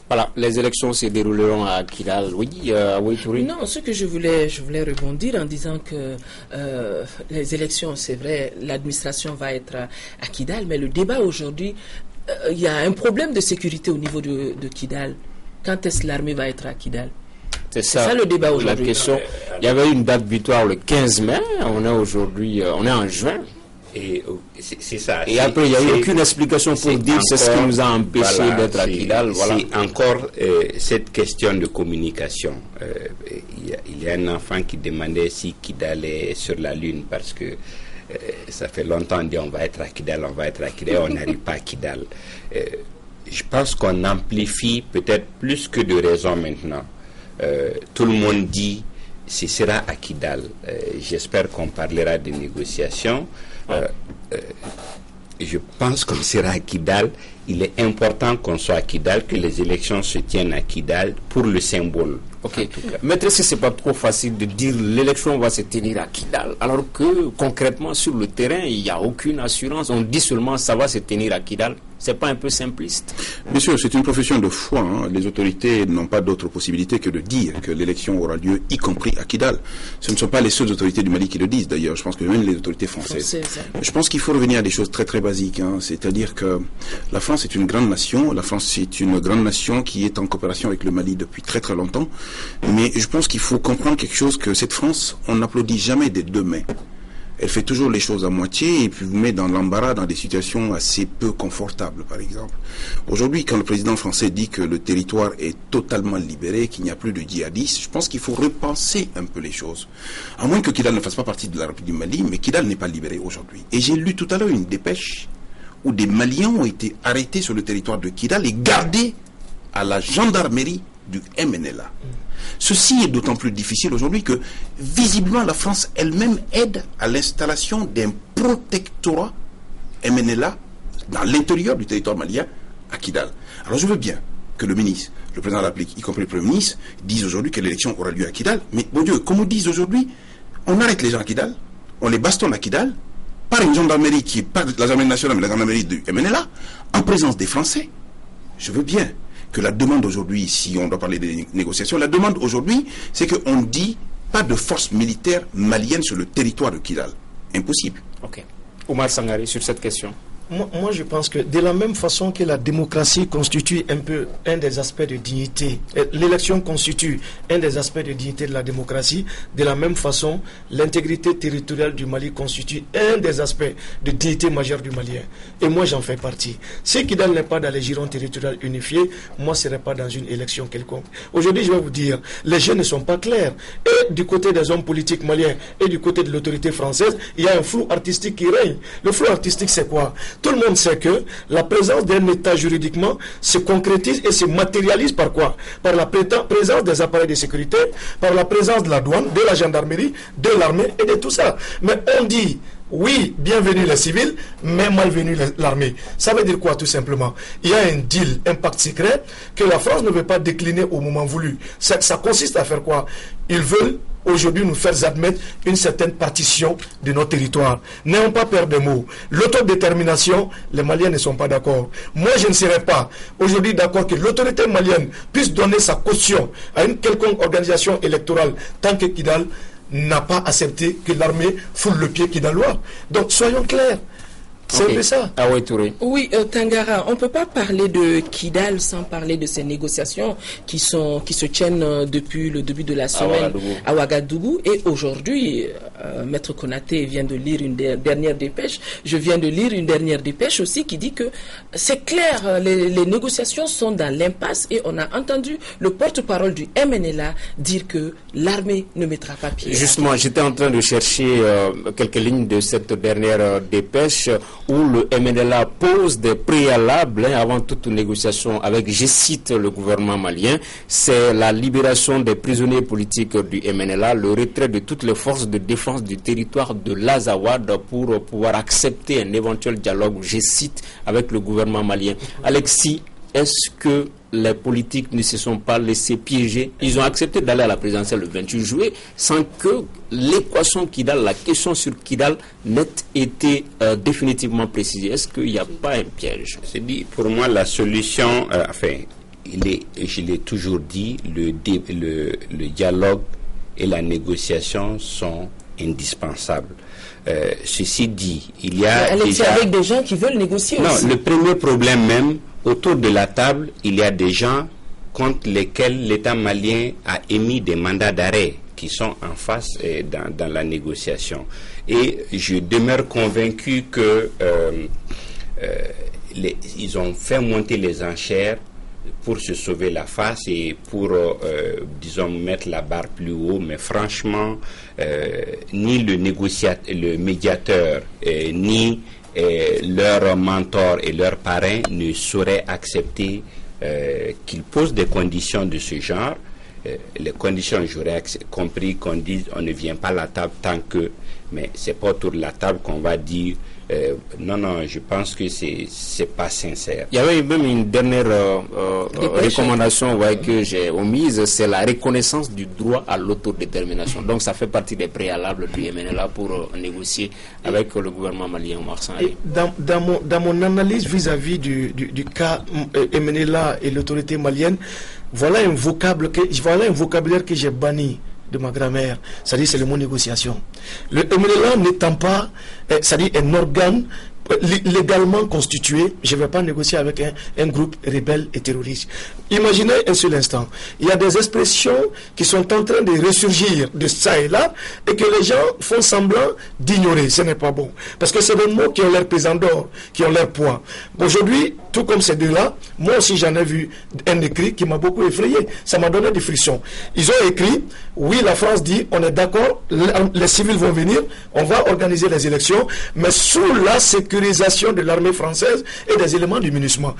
Voilà, les élections se dérouleront à Kidal. Oui, Touré. Non, ce que je voulais rebondir en disant que les élections, c'est vrai, l'administration va être à Kidal, mais le débat aujourd'hui, il y a un problème de sécurité au niveau de Kidal. Quand est-ce que l'armée va être à Kidal? C'est ça le débat aujourd'hui. La question, il y avait une date butoir le 15 mai, on est aujourd'hui, on est en juin. Et c'est ça. Et après, il n'y a eu aucune explication pour dire c'est ce qui nous a empêché d'être à Kidal. Voilà. C'est encore cette question de communication. Il y a un enfant qui demandait si Kidal est sur la Lune parce que ça fait longtemps qu'on dit on va être à Kidal, on n'arrive pas à Kidal. Je pense qu'on amplifie peut-être plus que de raison maintenant. Tout le monde dit ce sera à Kidal. J'espère qu'on parlera de négociations. Je pense qu'on sera à Kidal. Il est important qu'on soit à Kidal, que les élections se tiennent à Kidal pour le symbole. Ok. Maître, est-ce que c'est pas trop facile de dire l'élection va se tenir à Kidal, alors que concrètement sur le terrain il n'y a aucune assurance. On dit seulement ça va se tenir à Kidal. C'est pas un peu simpliste? Bien sûr, c'est une profession de foi. Hein. Les autorités n'ont pas d'autre possibilité que de dire que l'élection aura lieu, y compris à Kidal. Ce ne sont pas les seules autorités du Mali qui le disent, d'ailleurs. Je pense que même les autorités françaises. Je pense qu'il faut revenir à des choses très très basiques. Hein. C'est-à-dire que la France est une grande nation. La France est une grande nation qui est en coopération avec le Mali depuis très très longtemps. Mais je pense qu'il faut comprendre quelque chose, que cette France, on n'applaudit jamais des deux mains. Elle fait toujours les choses à moitié et puis vous met dans l'embarras dans des situations assez peu confortables, par exemple. Aujourd'hui, quand le président français dit que le territoire est totalement libéré, qu'il n'y a plus de djihadistes, je pense qu'il faut repenser un peu les choses. À moins que Kidal ne fasse pas partie de la République du Mali, mais Kidal n'est pas libéré aujourd'hui. Et j'ai lu tout à l'heure une dépêche où des Maliens ont été arrêtés sur le territoire de Kidal et gardés à la gendarmerie du MNLA. Ceci est d'autant plus difficile aujourd'hui que, visiblement, la France elle-même aide à l'installation d'un protectorat MNLA dans l'intérieur du territoire malien à Kidal. Alors je veux bien que le ministre, le président de la République, y compris le Premier ministre, disent aujourd'hui que l'élection aura lieu à Kidal. Mais, bon Dieu, comme on dit aujourd'hui, on arrête les gens à Kidal, on les bastonne à Kidal, par une gendarmerie qui est pas la gendarmerie nationale, mais la gendarmerie du MNLA, en présence des Français. Je veux bien que la demande aujourd'hui, si on doit parler des négociations, la demande aujourd'hui, c'est qu'on dit pas de force militaire malienne sur le territoire de Kidal. Impossible. Ok. Oumar Sangaré, sur cette question. Moi, je pense que de la même façon que la démocratie constitue un peu un des aspects de dignité, l'élection constitue un des aspects de dignité de la démocratie, de la même façon, l'intégrité territoriale du Mali constitue un des aspects de dignité majeure du Malien. Et moi, j'en fais partie. Si Kidal n'est pas dans les girons territoriaux unifiés, moi, je ne serai pas dans une élection quelconque. Aujourd'hui, je vais vous dire, les jeux ne sont pas clairs. Et du côté des hommes politiques maliens et du côté de l'autorité française, il y a un flou artistique qui règne. Le flou artistique, c'est quoi? Tout le monde sait que la présence d'un État juridiquement se concrétise et se matérialise par quoi? Par la présence des appareils de sécurité, par la présence de la douane, de la gendarmerie, de l'armée et de tout ça. Mais on dit, oui, bienvenue les civils, mais malvenue l'armée. Ça veut dire quoi tout simplement? Il y a un deal, un pacte secret que la France ne veut pas décliner au moment voulu. Ça consiste à faire quoi? Ils veulent aujourd'hui nous faire admettre une certaine partition de nos territoires. N'ayons pas peur des mots. L'autodétermination, les Maliens ne sont pas d'accord. Moi, je ne serais pas aujourd'hui d'accord que l'autorité malienne puisse donner sa caution à une quelconque organisation électorale tant que Kidal n'a pas accepté que l'armée foule le pied kidalois. Donc, soyons clairs. C'est un peu ça. Ah oui, Touré. Oui, Tangara, on ne peut pas parler de Kidal sans parler de ces négociations qui se tiennent depuis le début de la semaine à Ouagadougou. Et aujourd'hui, Maître Konaté vient de lire une dernière dépêche. Je viens de lire une dernière dépêche aussi qui dit que c'est clair, les négociations sont dans l'impasse et on a entendu le porte-parole du MNLA dire que l'armée ne mettra pas pied. Justement, j'étais en train de chercher quelques lignes de cette dernière dépêche où le MNLA pose des préalables avant toute négociation avec, je cite le gouvernement malien, c'est la libération des prisonniers politiques du MNLA, le retrait de toutes les forces de défense du territoire de l'Azawad pour pouvoir accepter un éventuel dialogue, je cite, avec le gouvernement malien. Alexis, est-ce que les politiques ne se sont pas laissés piéger? Ils ont accepté d'aller à la présidentielle le 28 juillet sans que l'équation Kidal, la question sur Kidal, n'ait été définitivement précisée. Est-ce qu'il n'y a pas un piège? C'est dit, pour moi, la solution, je l'ai toujours dit, le dialogue et la négociation sont indispensables. Ceci dit, il y a déjà... avec des gens qui veulent négocier aussi. Non, le premier problème même, autour de la table, il y a des gens contre lesquels l'État malien a émis des mandats d'arrêt qui sont en face dans la négociation. Et je demeure convaincu que ils ont fait monter les enchères pour se sauver la face et pour, disons, mettre la barre plus haut. Mais franchement, ni le médiateur, ni leur mentor et leur parrain ne sauraient accepter qu'ils posent des conditions de ce genre. Les conditions, j'aurais compris qu'on dise on ne vient pas à la table tant que, mais c'est pas autour de la table qu'on va dire non, je pense que c'est pas sincère. Il y avait même une dernière recommandation que j'ai omise, c'est la reconnaissance du droit à l'autodétermination. Donc ça fait partie des préalables du MNLA pour négocier avec le gouvernement malien au Marseille. Dans mon analyse vis-à-vis du cas MNLA et l'autorité malienne, voilà un vocabulaire que j'ai banni de ma grammaire, c'est-à-dire c'est le mot négociation. Le MNLA n'étant pas, c'est-à-dire un organe légalement constitué, je ne vais pas négocier avec un groupe rebelle et terroriste. Imaginez un seul instant, il y a des expressions qui sont en train de ressurgir de ça et là et que les gens font semblant d'ignorer. Ce n'est pas bon. Parce que c'est des mots qui ont l'air pesant d'or, qui ont l'air poids. Aujourd'hui, tout comme ces deux-là, moi aussi j'en ai vu un écrit qui m'a beaucoup effrayé. Ça m'a donné des frissons. Ils ont écrit, oui, la France dit, on est d'accord, les civils vont venir, on va organiser les élections, mais sous la sécurisation de l'armée française et des éléments du MINUSMA.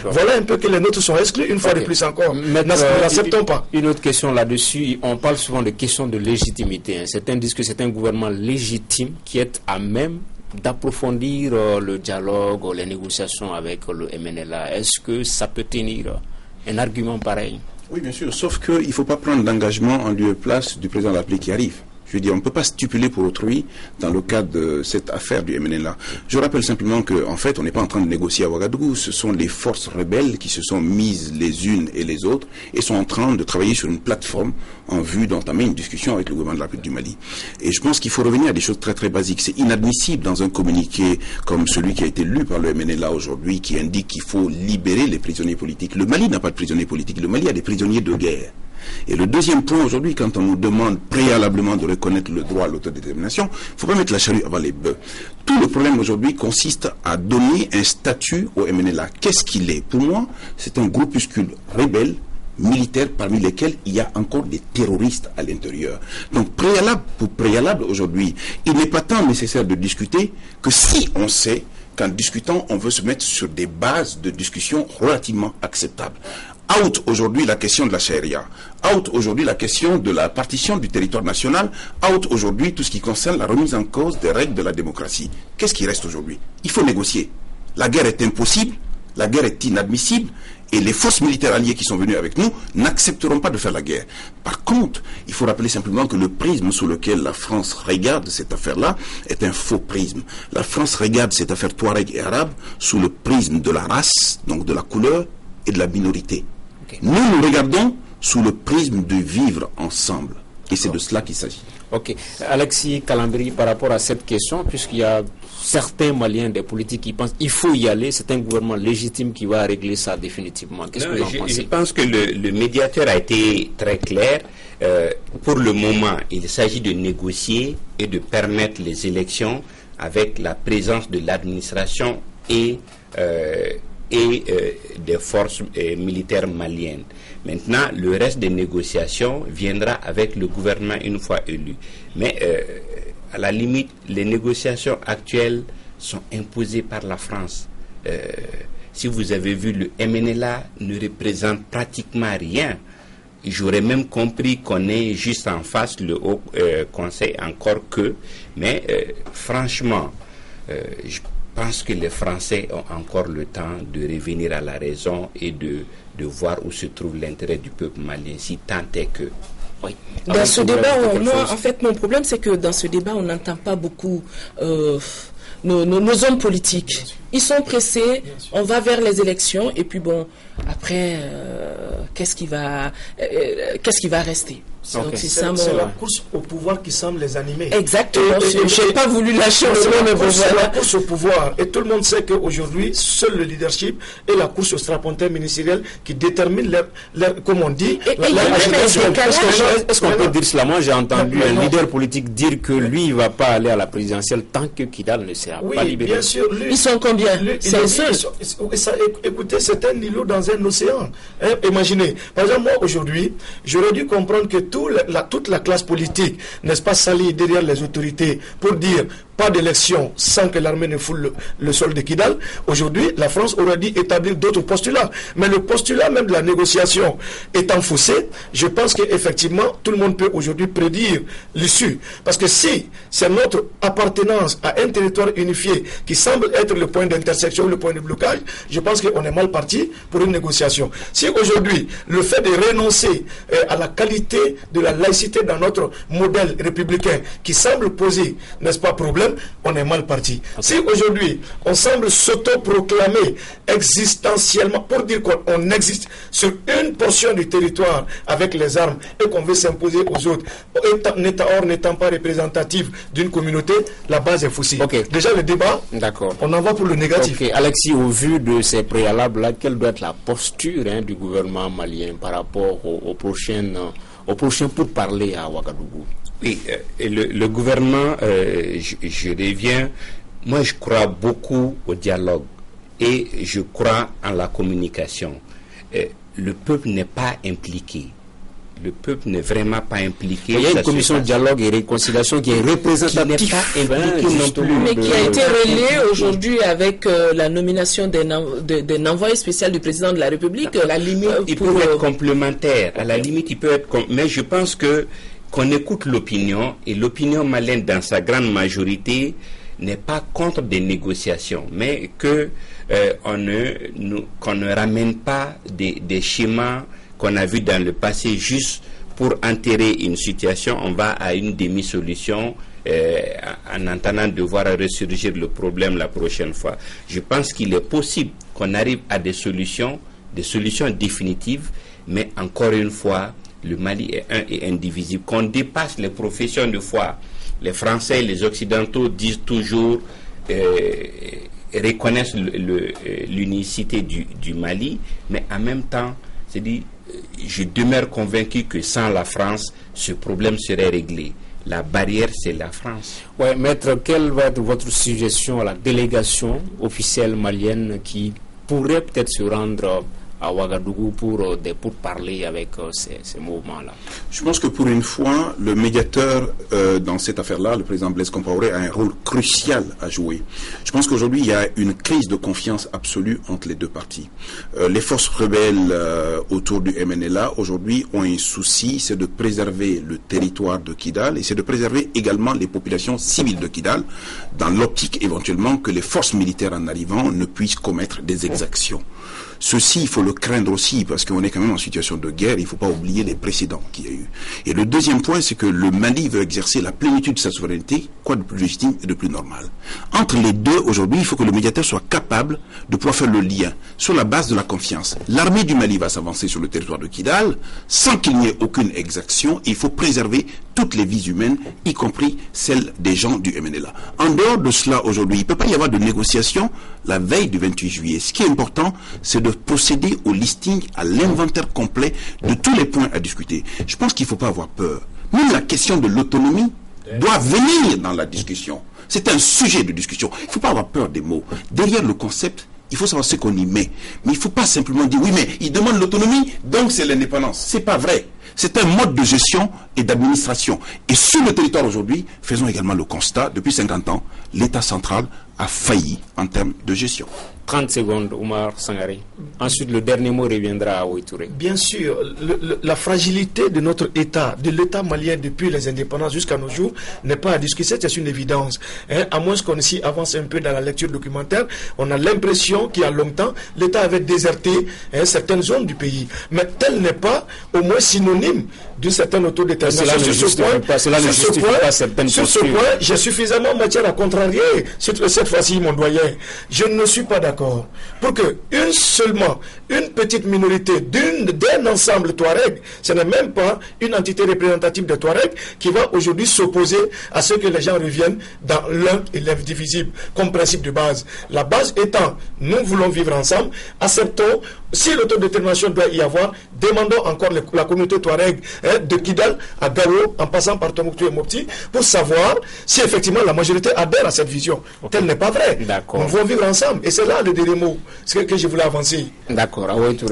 Voilà un peu que les nôtres sont exclus, une fois de plus encore. Nous n'acceptons pas. Une autre question là-dessus, on parle souvent de questions de légitimité. Certains disent que c'est un gouvernement légitime qui est à même d'approfondir le dialogue, les négociations avec le MNLA. Est-ce que ça peut tenir un argument pareil? Oui, bien sûr, sauf qu'il ne faut pas prendre d'engagement en lieu et place du président de la République qui arrive. Je veux dire, on ne peut pas stipuler pour autrui dans le cadre de cette affaire du MNLA. Je rappelle simplement qu'en fait, on n'est pas en train de négocier à Ouagadougou. Ce sont les forces rebelles qui se sont mises les unes et les autres et sont en train de travailler sur une plateforme en vue d'entamer une discussion avec le gouvernement de la République du Mali. Et je pense qu'il faut revenir à des choses très très basiques. C'est inadmissible dans un communiqué comme celui qui a été lu par le MNLA aujourd'hui, qui indique qu'il faut libérer les prisonniers politiques. Le Mali n'a pas de prisonniers politiques. Le Mali a des prisonniers de guerre. Et le deuxième point aujourd'hui, quand on nous demande préalablement de reconnaître le droit à l'autodétermination, il ne faut pas mettre la charrue avant les bœufs. Tout le problème aujourd'hui consiste à donner un statut au MNLA. Qu'est-ce qu'il est? Pour moi, c'est un groupuscule rebelle, militaire, parmi lesquels il y a encore des terroristes à l'intérieur. Donc préalable pour préalable aujourd'hui, il n'est pas tant nécessaire de discuter que si on sait qu'en discutant, on veut se mettre sur des bases de discussion relativement acceptables. Out aujourd'hui la question de la charia, out aujourd'hui la question de la partition du territoire national, out aujourd'hui tout ce qui concerne la remise en cause des règles de la démocratie. Qu'est-ce qui reste aujourd'hui? Il faut négocier. La guerre est impossible, la guerre est inadmissible, et les forces militaires alliées qui sont venues avec nous n'accepteront pas de faire la guerre. Par contre, il faut rappeler simplement que le prisme sous lequel la France regarde cette affaire-là est un faux prisme. La France regarde cette affaire Touareg et arabe sous le prisme de la race, donc de la couleur et de la minorité. Okay. Nous regardons sous le prisme de vivre ensemble. Et c'est de cela qu'il s'agit. Ok. Alexis Kalambri, par rapport à cette question, puisqu'il y a certains Maliens, des politiques qui pensent qu'il faut y aller, c'est un gouvernement légitime qui va régler ça définitivement. Qu'est-ce que vous en pensez? Je pense que le médiateur a été très clair. Pour le moment, il s'agit de négocier et de permettre les élections avec la présence de l'administration et des forces militaires maliennes. Maintenant, le reste des négociations viendra avec le gouvernement une fois élu. Mais à la limite, les négociations actuelles sont imposées par la France. Si vous avez vu, le MNLA ne représente pratiquement rien. J'aurais même compris qu'on est juste en face, le Haut Conseil encore que. Mais franchement, je pense que les Français ont encore le temps de revenir à la raison et de voir où se trouve l'intérêt du peuple malien, si tant est que. Oui. Dans ce débat, en fait, mon problème, c'est que dans ce débat, on n'entend pas beaucoup nos hommes politiques. Ils sont pressés, on va vers les élections, et puis bon, après, qu'est-ce qui va rester? Okay. C'est la course au pouvoir qui semble les animer. Exactement. Je n'ai pas voulu lâcher la course au pouvoir. Et tout le monde sait qu'aujourd'hui, seul le leadership et la course au strapontin ministériel qui déterminent leur comme on dit, est-ce qu'on peut dire cela? Moi, j'ai entendu un leader politique dire que lui, il ne va pas aller à la présidentielle tant que Kidal ne sera pas libéré. Bien sûr. Ils sont combien? C'est un seul. Écoutez, c'est un îlot dans un océan. Imaginez. Par exemple, moi, aujourd'hui, j'aurais dû comprendre que toute la classe politique, n'est-ce pas, s'allie derrière les autorités pour dire pas d'élection sans que l'armée ne foule le sol de Kidal. Aujourd'hui, la France aurait dû établir d'autres postulats. Mais le postulat même de la négociation étant faussé, je pense qu'effectivement, tout le monde peut aujourd'hui prédire l'issue. Parce que si c'est notre appartenance à un territoire unifié qui semble être le point d'intersection, le point de blocage, je pense qu'on est mal parti pour une négociation. Si aujourd'hui, le fait de renoncer à la qualité de la laïcité dans notre modèle républicain qui semble poser, n'est-ce pas, problème, on est mal parti. Okay. Si aujourd'hui, on semble s'auto-proclamer existentiellement pour dire qu'on existe sur une portion du territoire avec les armes et qu'on veut s'imposer aux autres, n'étant pas représentatif d'une communauté, la base est faussée. Okay. Déjà, le débat, on en va pour le négatif. Okay. Alexis, au vu de ces préalables-là, quelle doit être la posture du gouvernement malien par rapport aux prochains pourparlers à Ouagadougou? Oui, le gouvernement, je reviens, moi je crois beaucoup au dialogue et je crois en la communication. Le peuple n'est pas impliqué. Le peuple n'est vraiment pas impliqué. Il y a une commission de dialogue et réconciliation qui est représentative, mais qui a été relayée aujourd'hui avec la nomination d'un envoyé spécial du président de la République. À la limite, il peut être complémentaire. À la limite, il peut être. Mais je pense qu'on écoute l'opinion, et l'opinion malienne dans sa grande majorité n'est pas contre des négociations, mais qu'on ne ramène pas des schémas qu'on a vus dans le passé juste pour enterrer une situation, on va à une demi-solution en entendant devoir ressurgir le problème la prochaine fois. Je pense qu'il est possible qu'on arrive à des solutions définitives, mais encore une fois, le Mali est un et indivisible. Qu'on dépasse les professions de foi. Les Français, les Occidentaux disent toujours, reconnaissent l'unicité du Mali, mais en même temps, je demeure convaincu que sans la France, ce problème serait réglé. La barrière, c'est la France. Ouais, maître, quelle va être votre suggestion à la délégation officielle malienne qui pourrait peut-être se rendre à Ouagadougou pour parler avec ces mouvements-là? Je pense que pour une fois, le médiateur dans cette affaire-là, le président Blaise Compaoré, a un rôle crucial à jouer. Je pense qu'aujourd'hui, il y a une crise de confiance absolue entre les deux parties. Les forces rebelles autour du MNLA, aujourd'hui, ont un souci, c'est de préserver le territoire de Kidal et c'est de préserver également les populations civiles de Kidal dans l'optique éventuellement que les forces militaires en arrivant ne puissent commettre des exactions. Ceci, il faut le craindre aussi, parce qu'on est quand même en situation de guerre, il ne faut pas oublier les précédents qu'il y a eu. Et le deuxième point, c'est que le Mali veut exercer la plénitude de sa souveraineté, quoi de plus légitime et de plus normal. Entre les deux, aujourd'hui, il faut que le médiateur soit capable de pouvoir faire le lien sur la base de la confiance. L'armée du Mali va s'avancer sur le territoire de Kidal, sans qu'il n'y ait aucune exaction, et il faut préserver toutes les vies humaines, y compris celles des gens du MNLA. En dehors de cela, aujourd'hui, il ne peut pas y avoir de négociation la veille du 28 juillet. Ce qui est important, c'est de procéder au listing, à l'inventaire complet de tous les points à discuter. Je pense qu'il ne faut pas avoir peur. Même la question de l'autonomie doit venir dans la discussion. C'est un sujet de discussion. Il ne faut pas avoir peur des mots. Derrière le concept, il faut savoir ce qu'on y met. Mais il ne faut pas simplement dire, oui, mais il demande l'autonomie, donc c'est l'indépendance. Ce n'est pas vrai. C'est un mode de gestion et d'administration. Et sur le territoire aujourd'hui, faisons également le constat, depuis 50 ans, l'État central a failli en termes de gestion. 30 secondes, Oumar Sangaré. Ensuite, le dernier mot reviendra à Ouitouré. Bien sûr, la fragilité de notre État, de l'État malien depuis les indépendances jusqu'à nos jours, n'est pas à discuter, c'est une évidence. À moins qu'on s'y avance un peu dans la lecture documentaire, on a l'impression qu'il y a longtemps, l'État avait déserté certaines zones du pays. Mais tel n'est pas au moins synonyme d'une certaine autodétermination. Sur ce point, j'ai suffisamment matière à contrarier cette fois-ci, mon doyen. Je ne suis pas d'accord. Pour que une petite minorité d'un ensemble Touareg, ce n'est même pas une entité représentative de Touareg qui va aujourd'hui s'opposer à ce que les gens reviennent dans l'un et l'indivisible comme principe de base. La base étant, nous voulons vivre ensemble, acceptons, si l'autodétermination doit y avoir, demandons encore la communauté Touareg de Kidal à Gao, en passant par Tombouctou et Mopti, pour savoir si effectivement la majorité adhère à cette vision. Okay. Tel n'est pas vrai. On va vivre ensemble. Et c'est là le dernier mot que je voulais avancer. D'accord.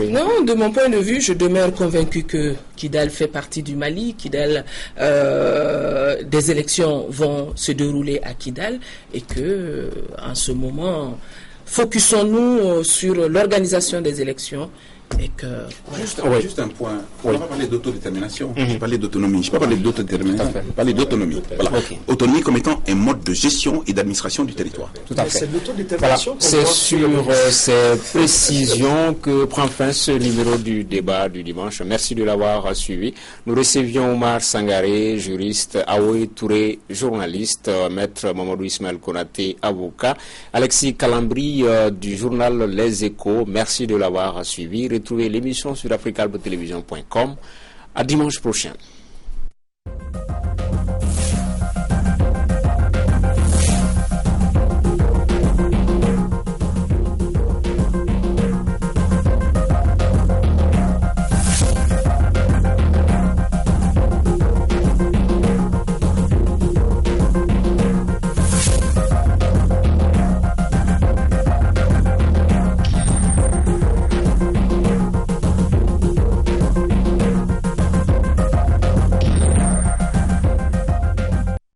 Non, de mon point de vue, je demeure convaincu que Kidal fait partie du Mali. Kidal, des élections vont se dérouler à Kidal et que, en ce moment, focusons-nous sur l'organisation des élections. Et que, juste un point. On va pas parler d'autodétermination. Je parlais d'autonomie. Je ne vais pas parler d'autodétermination. Je vais parler d'autonomie. Voilà. Autonomie comme étant un mode de gestion et d'administration du territoire. Tout à fait. C'est l'autodétermination. C'est sur ces précisions que prend fin ce numéro du débat du dimanche. Merci de l'avoir suivi. Nous recevions Oumar Sangaré, juriste, Aoué Touré, journaliste, maître Mamadou Ismaël Konaté, avocat, Alexis Calambri du journal Les Échos. Merci de l'avoir suivi. Retrouvez l'émission sur africalbetelevision.com. À dimanche prochain.